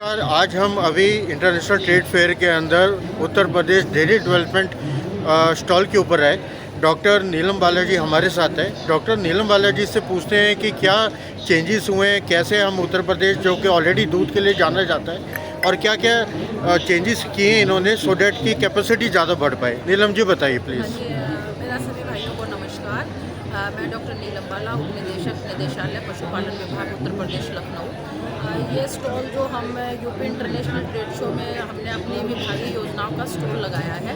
यार, आज हम अभी इंटरनेशनल ट्रेड फेयर के अंदर Uttar Pradesh dairy development stall के ऊपर है। डॉक्टर नीलम बालाजी हमारे साथ है। डॉक्टर नीलम बालाजी से पूछते हैं कि क्या चेंजेस हुए हैं, कैसे हम उत्तर प्रदेश जो कि ऑलरेडी दूध के लिए जाना जाता है, और क्या क्या चेंजेस किए हैं इन्होंने सो डैट की कैपेसिटी ज़्यादा बढ़ पाए। नीलम जी बताइए हाँ प्लीज़। जी, मेरा सभी भाइयों को नमस्कार। मैं डॉक्टर नीलम बाला, उप निदेशक निदेशालय पशुपालन विभाग उत्तर प्रदेश लखनऊ। ये स्टॉल जो हम यूपी इंटरनेशनल ट्रेड शो में हमने अपनी विभागीय योजनाओं का स्टॉल लगाया है।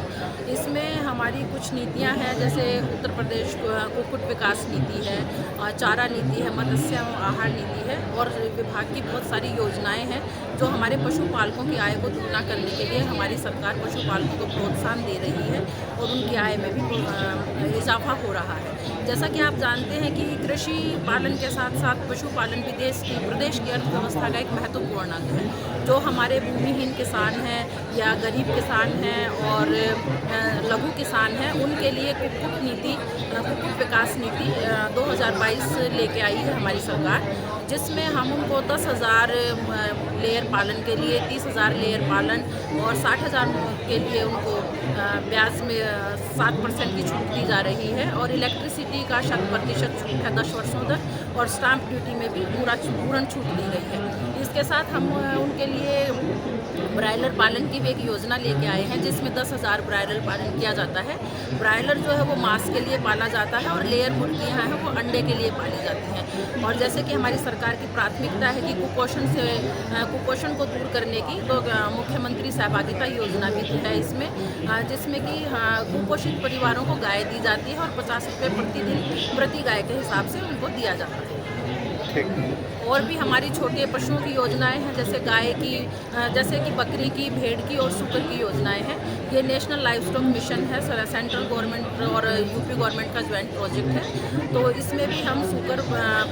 इसमें हमारी कुछ नीतियां हैं, जैसे उत्तर प्रदेश कुक्कुट विकास नीति है, चारा नीति है, मत्स्य आहार नीति है, और विभाग की बहुत सारी योजनाएं हैं जो हमारे पशुपालकों की आय को दुगना करने के लिए हमारी सरकार पशुपालकों को प्रोत्साहन दे रही है और उनकी आय में भी इजाफा हो रहा है। जैसा कि आप जानते हैं कि कृषि पालन के साथ साथ पशुपालन भी प्रदेश की अर्थव्यवस्था का एक महत्वपूर्ण अंग है। जो हमारे भूमिहीन किसान हैं या गरीब किसान हैं और लघु किसान हैं, उनके लिए कुक्कुट विकास नीति 2022 लेके आई है हमारी सरकार, जिसमें हम उनको 10,000 लेयर पालन के लिए, 30,000 लेयर पालन और 60,000 के लिए उनको ब्याज में 7% की छूट दी जा रही है, और इलेक्ट्रिसिटी का 100% छूट है 10 वर्षों तक, और स्टाम्प ड्यूटी में भी पूर्ण छूट दी गई है। इसके साथ हम उनके लिए ब्रायलर पालन की भी एक योजना लेके आए हैं, जिसमें 10,000 ब्रायलर पालन किया जाता है। ब्रायलर जो है वो मांस के लिए पाला जाता है, और लेयर मुर्गियाँ हैं वो अंडे के लिए पाली जाती हैं। और जैसे कि हमारी सरकार की प्राथमिकता है कि कुपोषण को दूर करने की, तो मुख्यमंत्री सहभागिता योजना भी है इसमें, जिसमें कि कुपोषित परिवारों को गाय दी जाती है और 50 रुपये प्रतिदिन प्रति गाय के हिसाब से उनको दिया जाता है। और भी हमारी छोटे पशुओं की योजनाएं हैं, जैसे गाय की, जैसे कि बकरी की, भेड़ की और सूकर की योजनाएं हैं। ये नेशनल लाइव स्टॉक मिशन है, सेंट्रल गवर्नमेंट और यूपी गवर्नमेंट का ज्वाइंट प्रोजेक्ट है। तो इसमें भी हम सूकर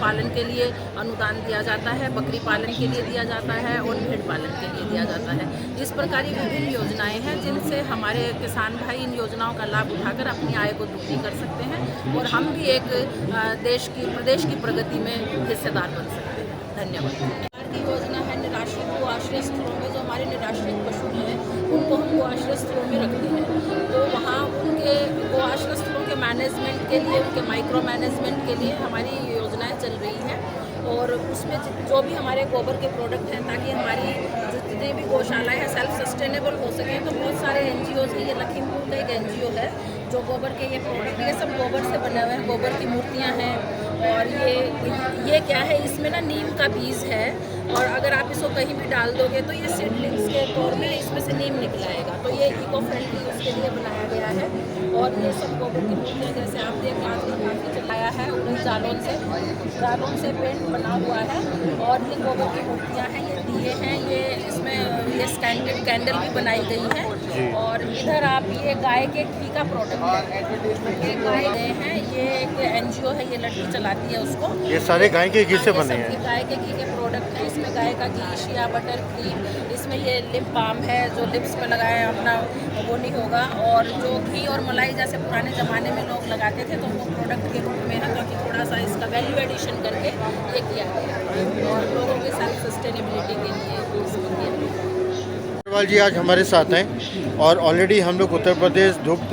पालन के लिए अनुदान दिया जाता है, बकरी पालन के लिए दिया जाता है और भेड़ पालन के लिए दिया जाता है। इस प्रकार की विभिन्न योजनाएं हैं जिनसे हमारे किसान भाई इन योजनाओं का लाभ उठाकर अपनी आय को दुगनी कर सकते हैं, और हम भी एक प्रदेश की प्रगति में हिस्सेदार बन सकते हैं। धन्यवाद। सरकार की योजना है निराश्रित को आश्रय स्थलों में, जो हमारे निराश्रित पशु हैं उनको हम आश्रय स्थलों में रखते हैं। तो वहाँ उनके आश्रय स्थलों के मैनेजमेंट के लिए, उनके माइक्रो मैनेजमेंट के लिए हमारी योजनाएं चल रही हैं, और उसमें जो भी हमारे गोबर के प्रोडक्ट हैं, ताकि हमारी जितनी भी गौशालाएँ हैं सेल्फ सस्टेनेबल हो सकें। तो बहुत सारे NGOs हैं, ये लखीमपुर का एक NGO है जो गोबर के ये प्रोडक्ट, ये सब गोबर से बने हुए हैं, गोबर की मूर्तियाँ हैं। और ये क्या है, इसमें ना नीम का बीज है, और अगर आप इसको कहीं भी डाल दोगे तो ये सीडलिंग्स के तौर में इसमें से नीम निकलाएगा। तो ये इको फ्रेंडली उसके लिए बनाया गया है। और ये सब गोबर की मूर्तियाँ, जैसे आप देख काफ़ी चलाया है, उन जालों से पेंट बना हुआ है, और ये गोबर की मूर्तियाँ हैं, ये दिए हैं, ये इसमें ये स्टैंडर्ड कैंडल भी बनाई गई है। और इधर आप ये गाय के घी का प्रोडक्ट है, ये गाय हैं, ये एक NGO है, ये लड़की चलाती है उसको। ये सारे गाय के घी से बने हैं। गाय के घी के प्रोडक्ट हैं, इसमें गाय का घी, शिया बटर क्रीम, इसमें ये लिप बाम है जो लिप्स पे लगाए अपना वो नहीं होगा। और जो घी और मलाई जैसे पुराने ज़माने में लोग लगाते थे, तो वो प्रोडक्ट के रूप में है, ताकि थोड़ा सा इसका वैल्यू एडिशन करके ये किया गया और लोगों की सेल्फ सस्टेनेबिलिटी के लिए इसको किया गया। अग्रवाल जी आज हमारे साथ हैं, और ऑलरेडी हम लोग उत्तर प्रदेश दुग्ध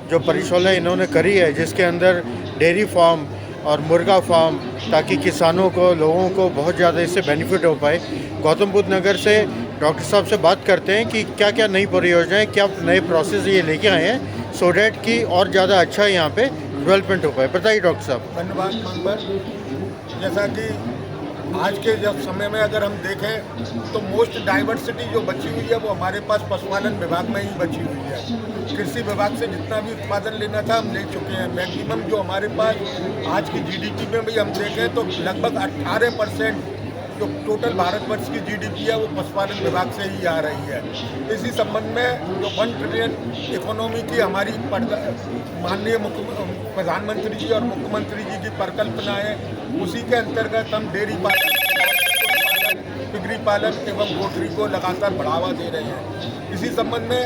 जो परिशोधन इन्होंने करी है, जिसके अंदर डेयरी फार्म और मुर्गा फार्म, ताकि किसानों को, लोगों को बहुत ज़्यादा इससे बेनिफिट हो पाए। गौतम बुद्ध नगर से डॉक्टर साहब से बात करते हैं कि क्या क्या नई परियोजनाएं, क्या नए प्रोसेस ये लेके आए हैं सो डैट कि और ज़्यादा अच्छा यहाँ पे डेवलपमेंट हो पाए। बताइए डॉक्टर साहब। धन्यवाद मंबर। जैसा कि आज के जब समय में अगर हम देखें तो मोस्ट डाइवर्सिटी जो बची हुई है वो हमारे पास पशुपालन विभाग में ही बची हुई है। कृषि विभाग से जितना भी उत्पादन लेना था हम ले चुके हैं। मैक्सिमम जो हमारे पास आज की GDP में भी हम देखें तो लगभग 18% जो टोटल भारतवर्ष की GDP है वो पशुपालन विभाग से ही आ रही है। इसी संबंध में जो 1 ट्रिलियन इकोनॉमी की हमारी माननीय प्रधानमंत्री जी और मुख्यमंत्री जी की परिकल्पना है, उसी के अंतर्गत हम डेयरी पालन, पिगरी पालन एवं पोल्ट्री को लगातार बढ़ावा दे रहे हैं। इसी संबंध में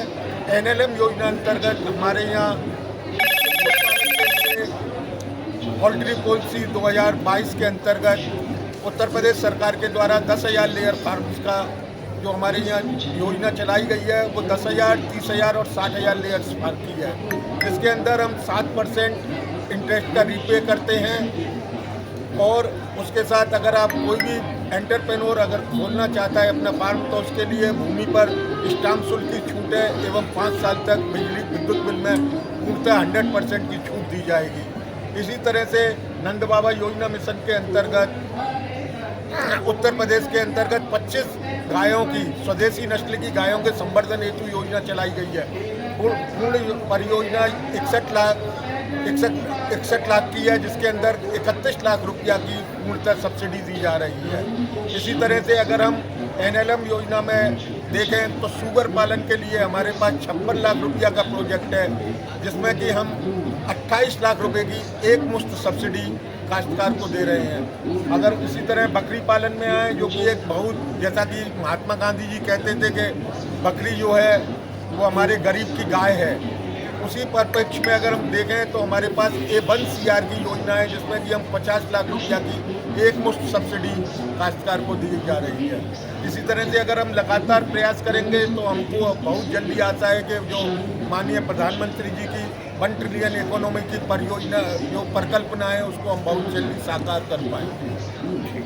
NLM योजना अंतर्गत हमारे यहाँ पोल्ट्री पॉलिसी 2022 के अंतर्गत उत्तर प्रदेश सरकार के द्वारा 10,000 लेयर फार्म्स का जो हमारे यहाँ योजना चलाई गई है वो 10,000, 30,000 और 60,000 लेयर्स फार्म की है, जिसके अंदर हम 7% इंटरेस्ट का रीपे करते हैं। और उसके साथ अगर आप कोई भी एंटरप्रेन्योर अगर खोलना चाहता है अपना फार्म, तो उसके लिए भूमि पर स्टाम्प शुल्क की छूट है एवं 5 साल तक बिजली विद्युत बिल में पूर्णतः 100% की छूट दी जाएगी। इसी तरह से नंद बाबा योजना मिशन के अंतर्गत उत्तर प्रदेश के अंतर्गत 25 गायों की स्वदेशी नस्ल की गायों के संवर्धन हेतु योजना चलाई गई है। पूर्ण परियोजना 61 लाख की है, जिसके अंदर 31 लाख रुपया की पूर्णतः सब्सिडी दी जा रही है। इसी तरह से अगर हम NLM योजना में देखें तो शुगर पालन के लिए हमारे पास 56 लाख रुपया का प्रोजेक्ट है, जिसमें कि हम 28 लाख रुपए की एक मुश्त सब्सिडी काश्तकार को दे रहे हैं। अगर इसी तरह बकरी पालन में आए, जो कि एक बहुत, जैसा कि महात्मा गांधी जी कहते थे कि बकरी जो है वो हमारे गरीब की गाय है, उसी परिप्रेक्ष्य में अगर हम देखें तो हमारे पास A1CR की योजना है, जिसमें कि हम 50 लाख रुपया की एक मुश्त सब्सिडी काश्तकार को दी जा रही है। इसी तरह से अगर हम लगातार प्रयास करेंगे तो हमको बहुत जल्दी आशा है कि जो माननीय प्रधानमंत्री जी की 1 ट्रिलियन इकोनॉमी की परियोजना जो परिकल्पना है, उसको हम बहुत जल्दी साकार कर पाएंगे।